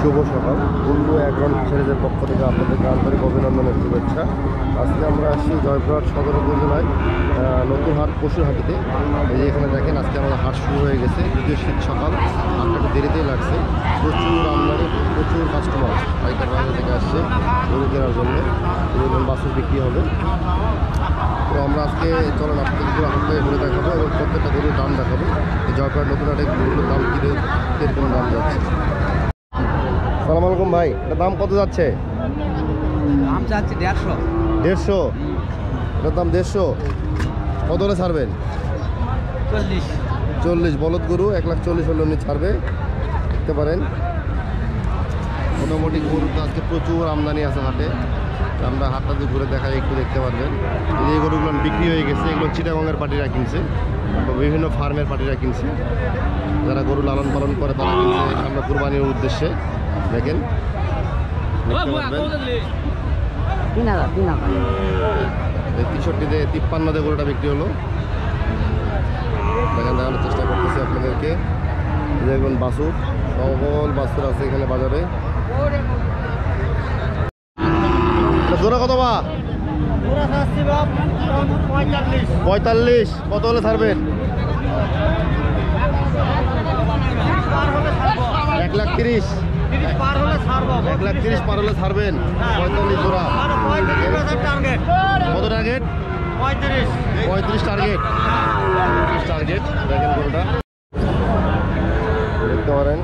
শুভ সকাল। বন্ধু অ্যাগ্রন ফিশারিজের পক্ষ থেকে আপনাদেরকে আন্তরিক অভিনন্দনের শুভেচ্ছা। আজকে আমরা আসছি জয়পুরহাট সদর উপজেলায় নতুন হাট পশুর হাটিতে। এই যে এখানে দেখেন আজকে আমাদের হাট শুরু হয়ে গেছে, যদিও শীত সকাল, হাটটা একটু দেরিতেই লাগছে। প্রচুর আমদানি, প্রচুর কাস্টমার পাইকার বাজার থেকে আসছে গরু কেনার জন্য। বাছুর বিক্রি হবে। তো আমরা আজকে চলেন আপনাদের পুরো হাটে ঘুরে দেখাবো এবং প্রত্যেকটা গরুর দাম দেখাবো। জয়পুরহাট নতুন হাটে গরুর দাম কীরকম দাম যাচ্ছে। সালাম আলাইকুম ভাই, এটার দাম কত যাচ্ছে? দাম চাচ্ছি 150। 150? এটার দাম 150। কত হলে ছাড়বেন? 40। বলদ গরু 1,40,000 হলে উনি ছাড়বে, দেখতে পারেন। মোটামুটি গরু তো আজকে প্রচুর আমদানি আছে হাটে। আমরা হাটটা দিয়ে ঘুরে দেখাই, একটু দেখতে পারবেন। এই গরুগুলো বিক্রি হয়ে গেছে, এগুলো চিটাগংয়ের পার্টিরা কিনছে, বিভিন্ন ফার্মের পার্টিরা কিনছে। যারা গরু লালন পালন করে তারা কিনছে আমরা কুরবানির উদ্দেশ্যে। দেখেন 63-তে 53-তে গরুটা বিক্রি হলো। দেখেন দেখানোর চেষ্টা করতেছি আপনাদেরকে। দেখবেন বাছুর, সকল বাছুর আছে এখানে বাজারে। জোড়া কত বা? 45। কত হলে ছাড়বেন? 1,30,000। 1,30,000 পার হলে ছাড়বেন। 45 জোড়া। কত টার্গেট? 35 টার্গেট। দেখেন গরুটা দেখতে পারেন,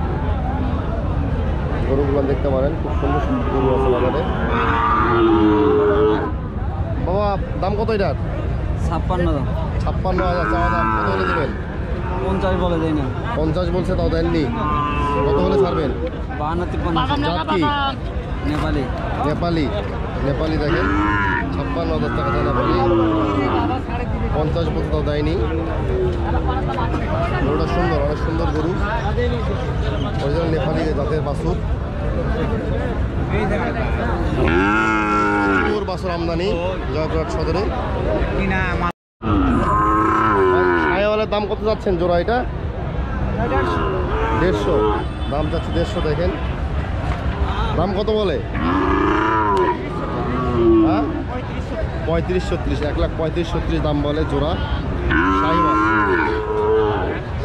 গরুগুলো দেখতে পারেন, খুব সুন্দর সুন্দর গরু আছে বাজারে। বাবা দাম কত এটার? 56। 56,000 চাওয়া দাম। কত হলে দেবেন? 50 বলে দেয় না। 50 বলছে, তাও দেননি। কত হলে ছাড়বেন? 52-53। জাত কি? নেপালি। দেখেন 56,000 টাকা দেয় নেপালি। 50 বলতে তাও দেয়নি। গরুটা সুন্দর, অনেক সুন্দর গরু, অরিজিনাল নেপালি জাতের বাছুর। বাছুর আমদানি জয়পুরহাট সদরে। সায়াওয়ালের দাম কত যাচ্ছেন জোড়া? এটা 150 দাম যাচ্ছে। 150 দেখেন। দাম কত বলে? হ্যাঁ 35-36। 1,35,36 দাম বলে জোড়া।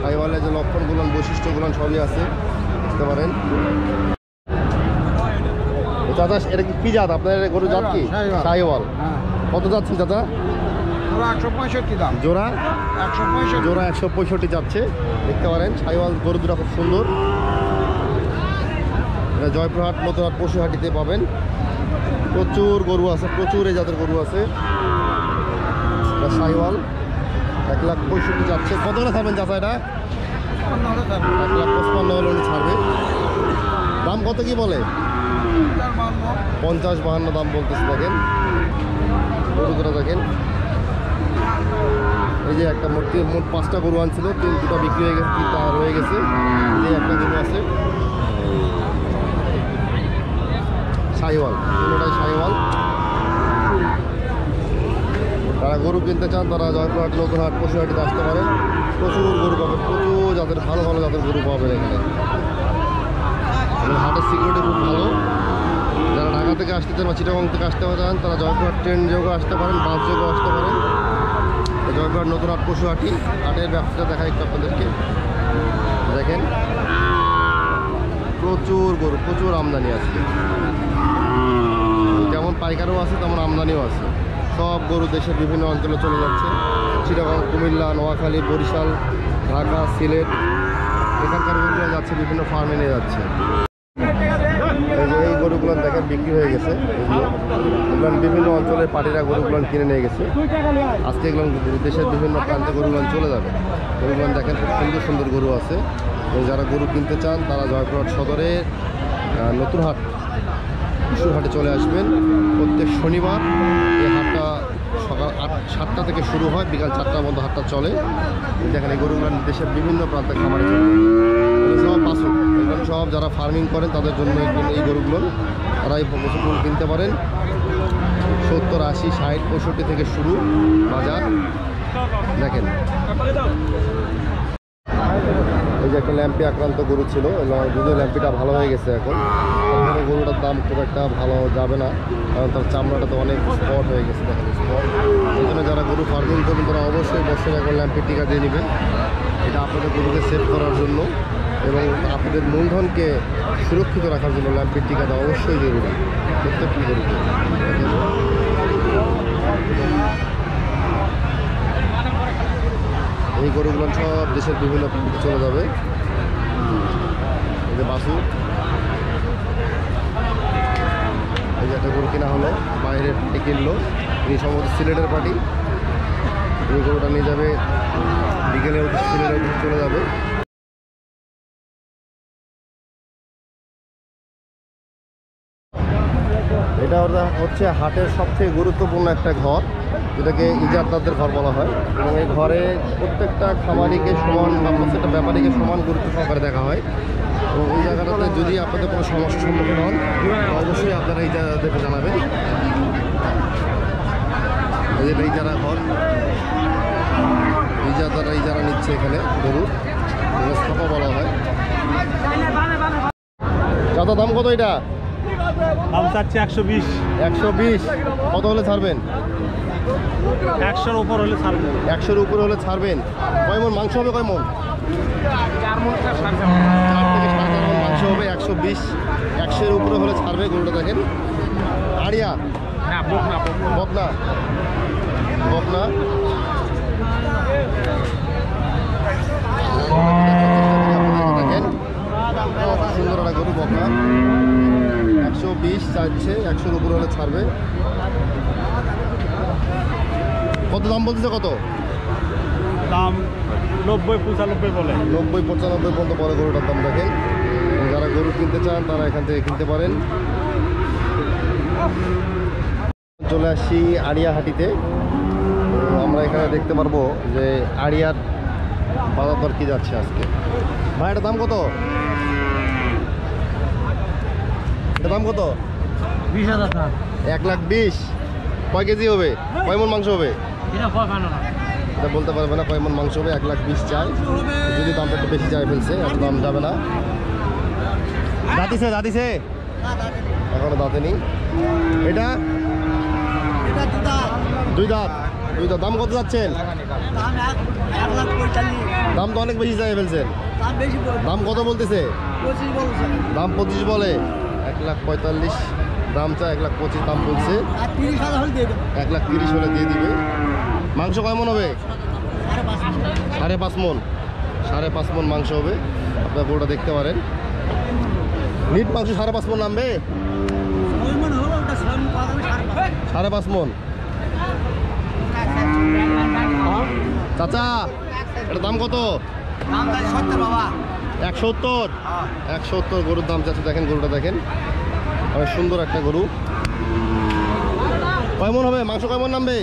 সাইওয়ালের যে লক্ষণগুলো, বৈশিষ্ট্যগুলো সবই আছে, বুঝতে পারেন। চাচা এটা কি জাত আপনার গরু? জাত কি? সাইওয়াল। কত যাচ্ছেন চাচা? 165 দাম। জোড়া 165। জোড়া 165 যাচ্ছে, দেখতে পারেন। সাইওয়াল গরু দুটা খুব সুন্দর। এটা জয়পুরহাট নতুন হাট পশু হাটিতে পাবেন। প্রচুর গরু আছে, প্রচুর এই জাতের গরু আছে। সাইওয়াল 1,65,000 যাচ্ছে। কত হলে ছাড়বেন চাচা এটা? 1,55,000 হলে উনি ছাড়বে। দাম কত কি বলে? 50-52 দাম বলতেছে। দেখেন গরু দুটো দেখেন। এই যে একটা মোট 5টা গরু আনছিল, 2টা বিক্রি হয়ে গেছে, 3টা রয়ে গেছে। এই একটা গরু আছে সাইওয়াল, পুরোটাই সাইওয়াল। যারা গরু কিনতে চান তারা জয়পুরহাট নতুন হাট পশু হাটিতে আসতে পারেন। প্রচুর গরু পাবেন, প্রচুর জাতের ভালো ভালো জাতের গরু পাবেন এখানে। হাটের সিকিউরিটি খুব ভালো। যারা ঢাকা থেকে আসতে চান বা চিটাগং থেকে আসতে চান তারা জয়পুরহাট ট্রেন যোগে আসতে পারেন, বাস যোগে আসতে পারেন। জয়পুরহাট নতুন হাট পশু হাটি, হাটের ব্যবসাটা দেখা একটু আপনাদেরকে। দেখেন প্রচুর গরু, প্রচুর আমদানি আছে। যেমন পাইকারও আছে তেমন আমদানিও আছে। সব গরু দেশের বিভিন্ন অঞ্চলে চলে যাচ্ছে। চিটাগং, কুমিল্লা, নোয়াখালী, বরিশাল, ঢাকা, সিলেট, এখানকার গরুগুলো যাচ্ছে, বিভিন্ন ফার্মে নিয়ে যাচ্ছে। এই গরুগুলো দেখেন বিক্রি হয়ে গেছে। এগুলো বিভিন্ন অঞ্চলের পার্টিরা গরুগুলো কিনে নিয়ে গেছে। আজকে এগুলো দেশের বিভিন্ন প্রান্তে গরুগুলো চলে যাবে। গরুগুলো দেখেন খুব সুন্দর সুন্দর গরু আছে। যারা গরু কিনতে চান তারা জয়পুরহাট সদরে নতুন হাট পশুর হাটে চলে আসবেন। প্রত্যেক শনিবার এই হাটটা সকাল 7টা থেকে শুরু হয়, বিকাল 4টা পর্যন্ত হাটটা চলে। দেখেন এই গরুগুলো দেশের বিভিন্ন প্রান্তে খামারে চলে। সব বাছুর, এখানে সব যারা ফার্মিং করেন তাদের জন্য এই গরুগুলো, তারা এই পশুগুলো কিনতে পারেন। 70, 80, 60, 65 থেকে শুরু বাজার। দেখেন এই যে একটা ল্যাম্পি আক্রান্ত গরু ছিল, যদিও ল্যাম্পিটা ভালো হয়ে গেছে এখন, তারপরে গরুটার দাম খুব একটা ভালো যাবে না, কারণ তার চামড়াটা তো অনেক স্পট হয়ে গেছে, দেখেন স্পট। এই জন্য যারা গরু ফার্মিং করবেন তারা অবশ্যই বছরে এখন ল্যাম্পির টিকা দিয়ে নেবেন। এটা আপনাদের গরুকে সেভ করার জন্য এবং আপনাদের মূলধনকে সুরক্ষিত রাখার জন্য ল্যাম্পির টিকাটা অবশ্যই জরুরি প্রত্যেকটি গরুকে। এই গরুগুলো সব দেশের বিভিন্ন প্রান্তে চলে যাবে। এই যে বাসু, এই যে একটা গরু কেনা হলো, বাইরের পার্টি কিনলো, এই সম্ভবত সিলেটের পার্টি। এই গরুটা নিয়ে যাবে বিকেলে, সিলেটের চলে যাবে। এটা হচ্ছে হাটের সবথেকে গুরুত্বপূর্ণ একটা ঘর, যেটাকে ইজারদারদের ঘর বলা হয়, এবং এই ঘরে প্রত্যেকটা খামারিকে সমান বা প্রত্যেকটা ব্যাপারীকে সমান গুরুত্ব সহকারে দেখা হয়। এবং এই জায়গাটাতে যদি আপনাদের কোনো সমস্যার সম্মুখীন হন অবশ্যই আপনারা ইজারদারদেরকে জানাবেন। এই যারা ঘর ইজারা নিচ্ছে এখানে গরু, স্থাপা বলা হয়। চাচা দাম কত এটা? দাম চাচ্ছি 120। 120 কত হলে ছাড়বেন? 100-র উপর হলে ছাড়বেন। 100-র উপরে হলে ছাড়বেন। কয় মন মাংস হবে? কয় মন? 4 মন 4 থেকে 4.5 মন মাংস হবে। 120, 100-এর উপরে হলে ছাড়বে গরুটা। দেখেন আড়িয়া না, বকনা বকনা বকনা দেখেন সুন্দর একটা গরু বকনা। 120 চাইছে, 100-র উপরে হলে ছাড়বে। কত দাম বলতেছে? কত দাম? 90-95 বলে। 90-95 পর্যন্ত বড় গরুটার দাম। দেখেন যারা গরু কিনতে চান তারা এখান থেকে কিনতে পারেন। চলে আসছি আড়িয়াহাটিতে। আমরা এখানে দেখতে পারবো যে আড়িয়ার বাজার দর কি যাচ্ছে আজকে। ভাই এটার দাম কত? এটার দাম কত? 20,000 টাকা। 1,20,000। কয় কেজি হবে? কয় মন মাংস হবে? এটা পাকানো না, এটা বলতে পারবে না কয় মন মাংস হবে। 1,20,000 চাই, যদি দামটা একটু বেশি চাই ফেলছে, এত দাম যাবে না। দাঁতিছে দাঁতিছে এখনো দাঁতে নেই। এটা এটা দুই দাঁত। দাম কত যাচ্ছেন? দাম 1,45,000। দাম তো অনেক বেশি চাই ফেলছেন। দাম বেশি বলছে, দাম কত বলতেছে? 25 বলছে। দাম 25 বলে। 1,45,000 দাম চায়, 1,25,000 দাম বলছে। আর 30,000 হলে দিয়ে দেবো। 1,30,000 হলে দিয়ে দিবে। মাংস কয় মন হবে? 5.5 মন। 5.5 মন মাংস হবে। আপনার গরুটা দেখতে পারেন। নিট মাংস 5.5 মন নামবে। 6 মন হলো, ওটা 6 মন পাওয়া যাবে 5.5। 5.5 মন। চাচা এটার দাম কত? দাম তাই 70 বাবা। 170। 170 গরুর দাম চাচ্ছে। দেখেন গরুটা দেখেন, অনেক সুন্দর একটা গরু। কয় মন হবে মাংস? কয় মন নামবে?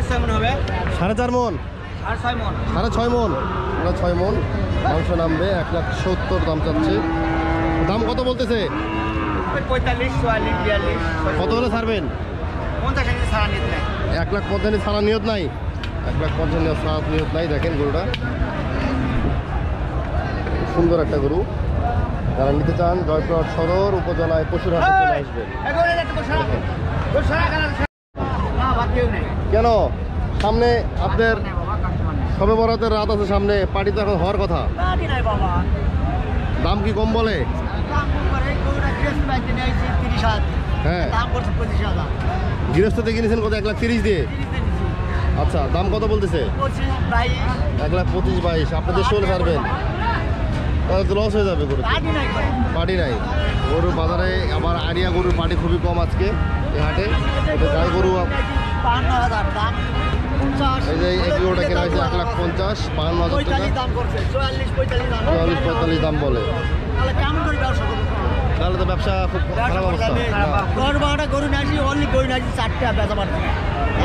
6 মন হবে। 4.5 মন। 6 মন। 6.5 মন। 6 মন মাংস নামবে। 1,70,000 দাম চাচ্ছে। দাম কত বলতেছে? 45, 44, 42। কত হলে ছাড়বেন? 50 ছাড়া নিতে নাই। 1,50,000 ছাড়া নিয়ত নাই। 1,50,000 ছাড়া নিয়ত নাই। দেখেন গরুটা সুন্দর একটা গরু। যারা নিতে চান জয়পুরহাট সদর উপজেলায় পশুরহাটে চলে আসবেন। কেন সামনে আপনার সবে বরাতের রাত আছে, সামনে পার্টি তো এখন হওয়ার কথা। দাম কি কম বলে? হ্যাঁ গৃহস্থতে কিনেছেন কত? 1,30,000 দিয়ে। আচ্ছা দাম কত বলতেছে? 1,25,000-22,000। আপনাদের শোল ছাড়বেন তাহলে তো লস হয়ে যাবে। গরু পার্টি নাই। গরুর বাজারে আবার আড়িয়া গরুর পার্টি খুবই কম আজকে এই হাটে। গাই গরু এই যে একই গরুটা কেনা হয়েছে 1,50,000, 52,000 টাকা। 44-45 দাম বলে। তাহলে তো ব্যবসা খুব খারাপ অবস্থা। গরু নিয়ে আসি, অনলি গরু নিয়ে আসি 4টা বেচা পারছি না।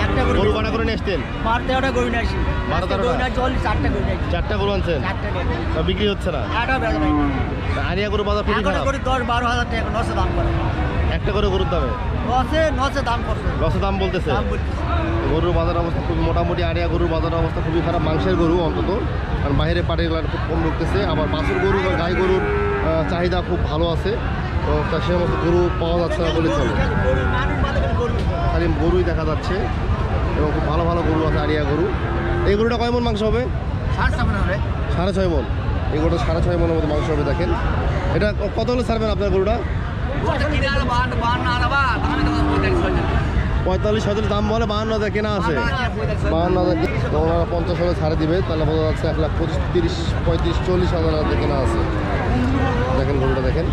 একটা গরু কাটা করে নিয়ে আসতেন? 12-13টা গরু নিয়ে আসি। 12-13টা? গরু নিয়ে আসি, অনলি 4টা গরু নিয়ে আসি। 4টা গরু আনছেন? চারটা নিয়ে আসি। তা বিক্রি হচ্ছে না? একটা বেচা পাই না। আরিয়া গরু বাজার খুবই এখন খারাপ। করে 10-12 হাজার টাকা নশো দাম করে একটা করে গরুর দামে নশে দাম করছে লসে দাম বলতেছে। দাম বলতেছে। গরুর বাজার অবস্থা খুবই মোটামুটি, আরিয়া গরুর বাজার অবস্থা খুবই খারাপ, মাংসের গরু অন্তত, কারণ বাইরে পাটিগুলো খুব কম ঢুকতেছে। আবার বাছুর গরু বা গাই গরুর চাহিদা খুব ভালো আছে, তো তা সে মতো গরু পাওয়া যাচ্ছে না বলে চলে, গরু মানুষ বাদে গরু খালি গরুই দেখা যাচ্ছে এবং খুব ভালো ভালো গরু আছে আরিয়া গরু। এই গরুটা কয় মন মাংস হবে? 7-7 হবে 6.5 মন। এই গরুটা 6.5 মনের মতো মাংস হবে। দেখেন এটা কত হলে ছাড়বেন আপনার গরুটা? 45-46 দাম বলে, 52,000 কেনা আছে। 52,000 তো ওনারা 50 হলে ছাড়ে দিবে, তাহলে বোঝা যাচ্ছে 1,25,000, 30, 35, 40,000 হাজার কেনা আছে। দেখেন গরুটা দেখেন,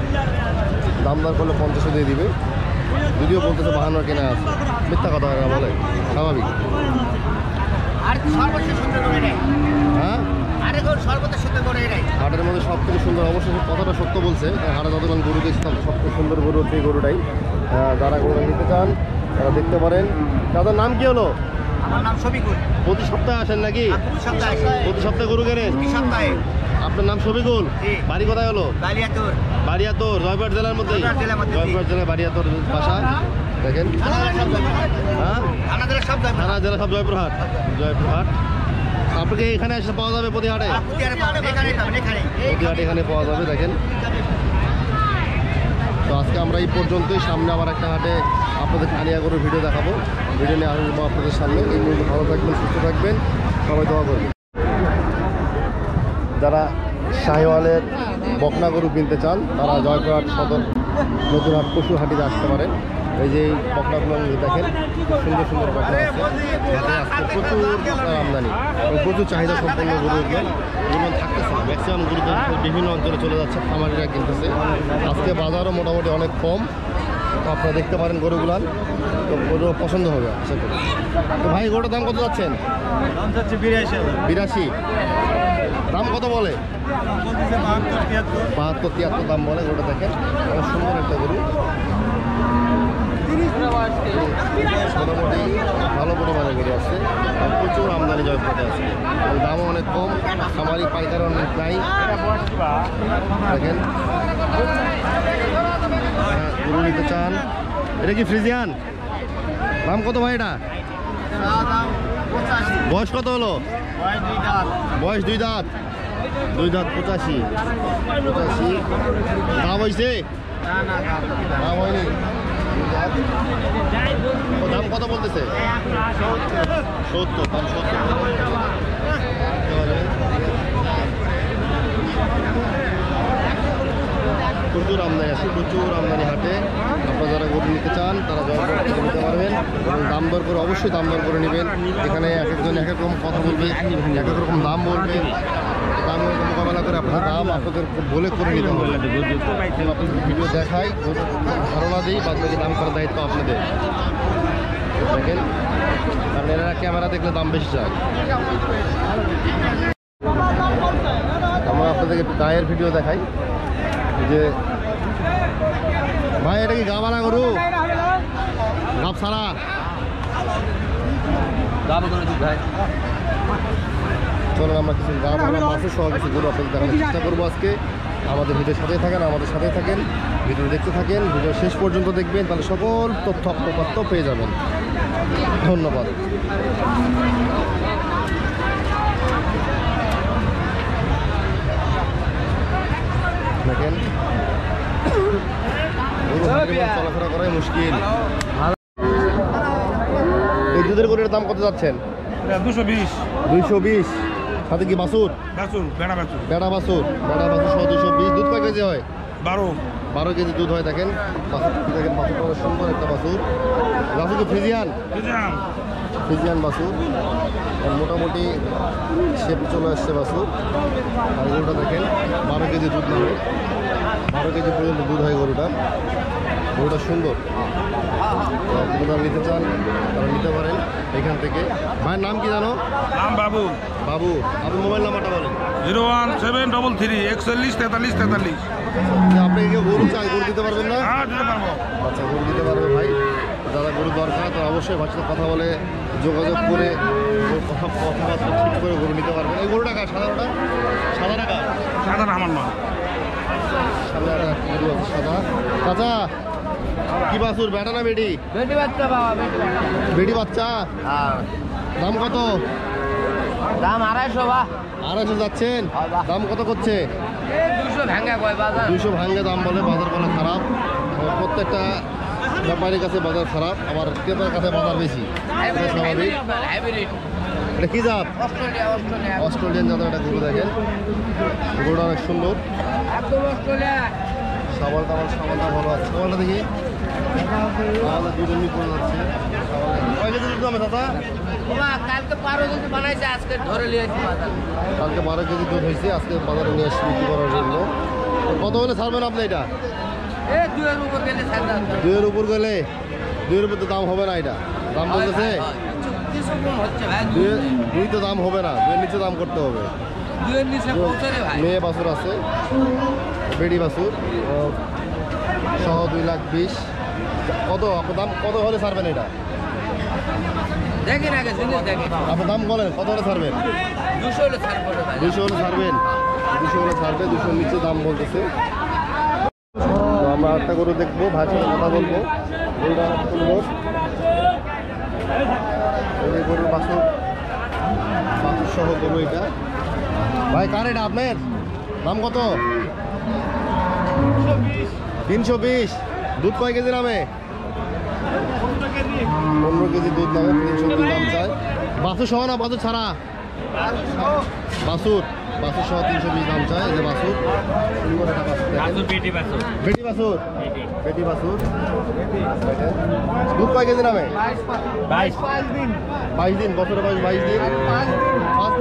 দাম দর করলে 50 দিয়ে দিবে, যদিও বলতেছে 52 কেনা আছে। মিথ্যা কথা হয় না বলে, স্বাভাবিক। আর সর্বোচ্চ সুন্দর করে নেই হ্যাঁ, আরে গরু সর্বোচ্চ সুন্দর করে নেই হাটের মধ্যে সব থেকে সুন্দর, অবশ্যই কথাটা সত্য বলছে, হাটে যতক্ষণ গরু দেখছি তার সবচেয়ে সুন্দর গরু হচ্ছে এই গরুটাই। যারা গরু নিতে চান তারা দেখতে পারেন। তাদের নাম কি হলো? আমার নাম শফিকুল। প্রতি সপ্তাহে আসেন নাকি? প্রতি সপ্তাহে প্রতি সপ্তাহে গরু কেনেন? প্রতি সপ্তাহে। আপনার নাম শফিকুল? জি। বাড়ি কোথায় হলো? বালিয়াতুর বাড়িয়াতোর, জয়পুরহাট জেলার মধ্যে। জয়পুরহাট জেলার মধ্যে, জি। জয়পুরহাট জেলায় বাড়িয়াতোর বাসা। দেখেন হ্যাঁ, আমাদের সব যাবে থানা জেলা সব জয়পুরহাট। জয়পুরহাট আপনাকে এখানে এসে পাওয়া যাবে প্রতি হাটে? এখানে পাবেন এখানে প্রতি হাটে এখানে পাওয়া যাবে। দেখেন, তো আজকে আমরা এই পর্যন্তই। সামনে আবার একটা হাটে আপনাদের আরিয়া গরুর ভিডিও দেখাবো, ভিডিও নিয়ে আসবো আপনাদের সামনে। এই পর্যন্ত ভালো থাকবেন, সুস্থ থাকবেন, সবাই দোয়া করবেন। যারা শাহিওয়ালের বকনা গরু কিনতে চান তারা জয়পুরহাট সদর নতুন হাট পশুর হাটিতে আসতে পারেন। এই যে এই বকনাগুলো দেখেন, খুব সুন্দর সুন্দর বকনা আছে, যাতে আজকে প্রচুর আমদানি এবং প্রচুর চাহিদা সম্পন্ন গরুগুলো থাকতেছে না। ম্যাক্সিমাম গরু বিভিন্ন অঞ্চলে চলে যাচ্ছে, খামারিরা কিনতেছে। আজকে বাজারও মোটামুটি অনেক কম, তো আপনারা দেখতে পারেন গরুগুলান, তো গরু পছন্দ হবে আশা করি। তো ভাই গরুটার দাম কত যাচ্ছেন? দাম চাচ্ছে 82,000। 82। দাম কত বলে? 72-73 দাম বলে। গরুটা দেখেন, অনেক সুন্দর একটা গরু, মোটামুটি ভালো পরিমাণে গরু আছে, আর প্রচুর আমদানি জয়পুরহাটে আছে, এবং দামও অনেক কম, খামারি পাইকারি অনেক নাই। দেখেন গরু নিতে চান, এটা কি ফ্রিজিয়ান? দাম কত ভাই এটা? বয়স কত হলো? বয়স 2 দাঁত। 2 দাঁত 85। দাম হয়েছে? দাম হয়নি। ও দাম কত বলতেছে? 70। দাম 70। প্রচুর আমদানি আছে, প্রচুর আমদানি হাটে। আপনারা যারা গরু নিতে চান তারা জয়পুরহাট থেকে নিতে পারবেন, এবং দাম দর করে অবশ্যই দাম দর করে নেবেন। এখানে এক একজন এক এক রকম কথা বলবে, এক এক রকম দাম বলবে, দাম মোকাবেলা করে আপনাদের দাম আপনাদের বলে করে নিতে হবে। আপনাদের ভিডিও দেখাই, ধারণা দিই, বাদ বাকি দাম করার দায়িত্ব আপনাদের। দেখেন, কারণ এরা ক্যামেরা দেখলে দাম বেশি চায়। আমরা আপনাদেরকে একটু গায়ের ভিডিও দেখাই, যে ভাই এটা কি গা বানা গরু? গাব সারা চলুন আমরা কিছু গা বানা মাছের সহ কিছু গরু আপনাদের দেখানোর চেষ্টা করবো আজকে। আমাদের ভিডিওর সাথেই থাকেন, আমাদের সাথেই থাকেন, ভিডিও দেখতে থাকেন, ভিডিও শেষ পর্যন্ত দেখবেন, তাহলে সকল তথ্য তথ্য পেয়ে যাবেন। ধন্যবাদ। দেখেন চলাফেরা করাই মুশকিল। এই দুধের গরুর দাম কত যাচ্ছেন? 220। 220। সাথে কি বাছুর? বেড়া বাছুর। বেড়া বাছুর সহ 220। দুধ কয় কেজি হয়? 12 কেজি দুধ হয়। দেখেন বাছুর, দেখেন বাছুরটা অনেক সুন্দর একটা বাছুর। বাছুর কি ফ্রিজিয়ান? ফ্রিজিয়ান বাছুর, মোটামুটি শেপ চলে আসছে বাছুর। আর গরুটা দেখেন 12 কেজি দুধ নামে, 12 কেজি পর্যন্ত দুধ হয় গরুটা। গরুটা সুন্দর, আপনারা নিতে চান তারা নিতে পারেন এখান থেকে। ভাইয়ের নাম কি জানো? নাম বাবু। বাবু, আপনার মোবাইল নাম্বারটা বলেন। 01733 41 43 43। আপনি কেউ গরু চান, গরু দিতে পারবেন না? হ্যাঁ, দিতে পারবো। আচ্ছা, গরু দিতে পারবে ভাই। যারা গরু দরকার তারা অবশ্যই ভাইয়ের সাথে কথা বলে যোগাযোগ করে কথাবার্তা ঠিক করে গরু নিতে পারবেন। এই গরুটা কার? সাদা টাকা? সাধারণ আমার নয়। সাদা। চাচা কি বাছুর, বেটা না বেটি? বেটি বাচ্চা বাবা, বেটি বাচ্চা। বেটি বাচ্চা। দাম কত? দাম 250 বা। 250 যাচ্ছেন? দাম কত করছে? 200 ভাঙা কয় বাজার। 200 ভাঙ্গে দাম বলে, বাজার বলে খারাপ। প্রত্যেকটা ব্যাপারীর কাছে বাজার খারাপ, আবার ক্রেতার কাছে বাজার বেশি, এটা স্বাভাবিক। এটা কি জাত? অস্ট্রেলিয়ান জাতের একটা গরু। দেখেন গরুটা অনেক সুন্দর, সাবাল সাবালটা ভালো আছে। সাবালটা দেখি আমাদের দুধ এমনি পড়ে যাচ্ছে। কয় কেজি দুধ হবে দাদা? কালকে 12 কেজি বানাইছে, আজকে ধরে নিয়েছি বাজার। কালকে 12 কেজি দুধ হয়েছে, আজকে বাজারে নিয়ে আসছি বিক্রি করার জন্য। কত হলে ছাড়বেন আপনি এটা? 2 এর উপর গেলে ছাড়া। 2 এর উপর গেলে? 2 এর উপর তো দাম হবে না, এটা দাম বলতেছে। কিছু কম হচ্ছে ভাই। 2 তো দাম হবে না, 2 এর নিচে দাম করতে হবে। 2 এর নিচে পৌঁছালে ভাই। মেয়ে বাছুর আছে, বেড়ি বাছুর সহ 2,20,000। কত আপনার দাম, কত হলে ছাড়বেন এটা? দেখেন আগে জিনিস দেখেন। আপনার দাম বলেন কত হলে ছাড়বেন? 200 হলে ছাড় করে ভাই। 200 হলে ছাড়বেন? 200 হলে ছাড়বে, 200 নিচে দাম বলতেছে। তো আমরা একটা গরু দেখবো, ভাইয়ের সাথে কথা বলবো। গরুটা অনেক সুন্দর। এই গরুর বাছুর সহ গরু এটা। ভাই কার এটা আপনার? দাম কত? 320। দুধ কয় কেজি নামে? 15 কেজি দুধ নামে, 320 দাম চায়। বাছুর সহ না বাছুর ছাড়া? বাছুর সহ 320 দাম চায়। এই যে বাছুর, সুন্দর একটা বাছুর দেখেন। বেটি বাছুর। বেটি বাছুর, বেটি বাছুর। দেখেন দুধ কয় কেজি নামে? 22 দিন। 22 দিন, বছরের বয়স 22 দিন। 5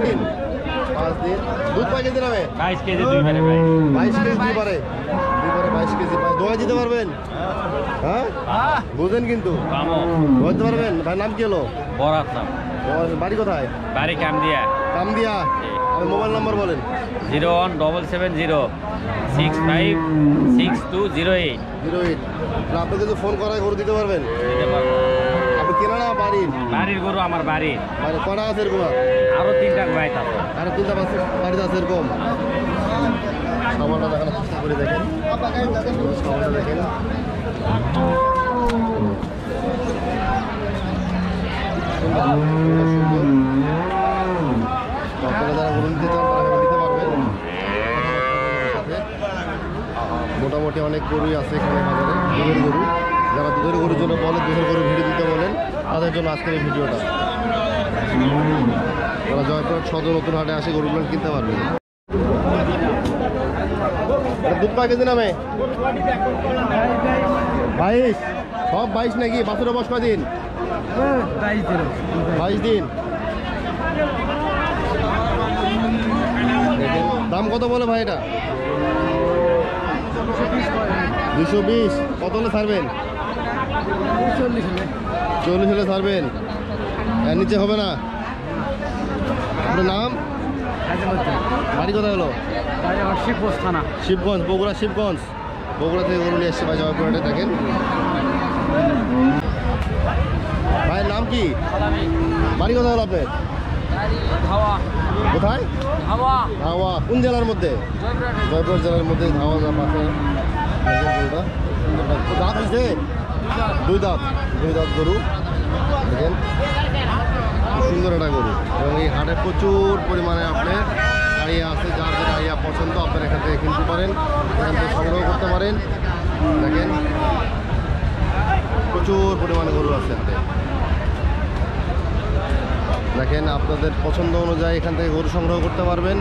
দিন। দুধ কয় কেজি নামে? 22 কেজি দুই বারে ভাই। 22 কেজি দুইবারে 22 কেজি। ভাই দোয়া দিতে পারবেন? হ্যাঁ বুঝেন কিন্তু, বলতে পারবেন? ভাই নাম কি হলো? বরাত নাম। তোমার বাড়ি কোথায়? বাড়ি কামদিয়া। কামদিয়া। আমি মোবাইল নাম্বার বলেন। 01770656208। 08। আপনি যদি ফোন করায় গরু দিতে পারবেন? আপনি কেনা না বাড়ির? বাড়ির গরু আমার বাড়ির। মানে কটা আছে এরকম? আরো 3টা বাইত আছে। আরো 3টা বাড়িতে আছে এরকম। সামানটা দেখানোর চেষ্টা করে দেখেন। সামানটা দেখেন। আপনারা যারা গরু নিতে চান তারা নিতে পারবেন। মোটামুটি অনেক গরুই আছে এখানে বাজারে, দুধের গরু। যারা দুধের গরুর জন্য বলে, দুধের গরু ভিডিও দিতে বলেন, তাদের জন্য আজকের এই ভিডিওটা। যারা জয়পুরহাট সদর নতুন হাটে আসে গরুগুলো কিনতে পারবে। দুধ কয় কেজি নামে? 22। সব 22 নাকি? বাছুরের বয়স কয়দিন? 22 দিন। দাম কত বলে ভাই এটা? 220। কত হলে ছাড়বেন? 40 হলে ছাড়বেন? এর নিচে হবে না? আপনার নাম? বাড়ি কোথায় হলো? শিবগঞ্জ থানা। শিবগঞ্জ, বগুড়া। শিবগঞ্জ, বগুড়া থেকে গরু নিয়ে এসছে ভাই জয়পুরহাটে। দেখেন ভাইয়ের নাম কি? বাড়ি কোথায় হলো আপনার? কোথায়? ধাওয়া। কোন জেলার মধ্যে? জয়পুরহাট জেলার মধ্যে ধাওয়া পাশে। দাঁত হয়েছে? 2 দাঁত। 2 দাঁত গরু। দেখেন খুব সুন্দর একটা গরু। এবং এই হাটে প্রচুর পরিমাণে আপনার আড়িয়া আছে। যার যেটা আড়িয়া পছন্দ আপনার এখান থেকে কিনতে পারেন, এখান থেকে সংগ্রহ করতে পারেন। দেখেন প্রচুর পরিমাণে গরু আছে হাটে। দেখেন আপনাদের পছন্দ অনুযায়ী এখান থেকে গরু সংগ্রহ করতে পারবেন।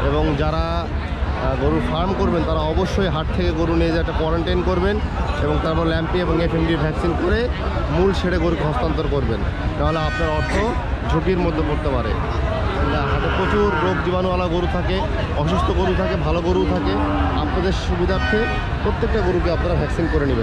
এবং যারা গরুর ফার্ম করবেন তারা অবশ্যই হাট থেকে গরু নিয়ে যেয়ে একটা কোয়ারেন্টাইন করবেন এবং তারপর ল্যাম্পি এবং এফএমডি ভ্যাকসিন করে মূল শেডে গরুকে হস্তান্তর করবেন। তাহলে আপনার অর্থ ঝুঁকির মধ্যে পড়তে পারে। হাটে প্রচুর রোগ জীবাণুওয়ালা গরু থাকে, অসুস্থ গরু থাকে, ভালো গরু থাকে। আপনাদের সুবিধার্থে প্রত্যেকটা গরুকে আপনারা ভ্যাকসিন করে নেবেন।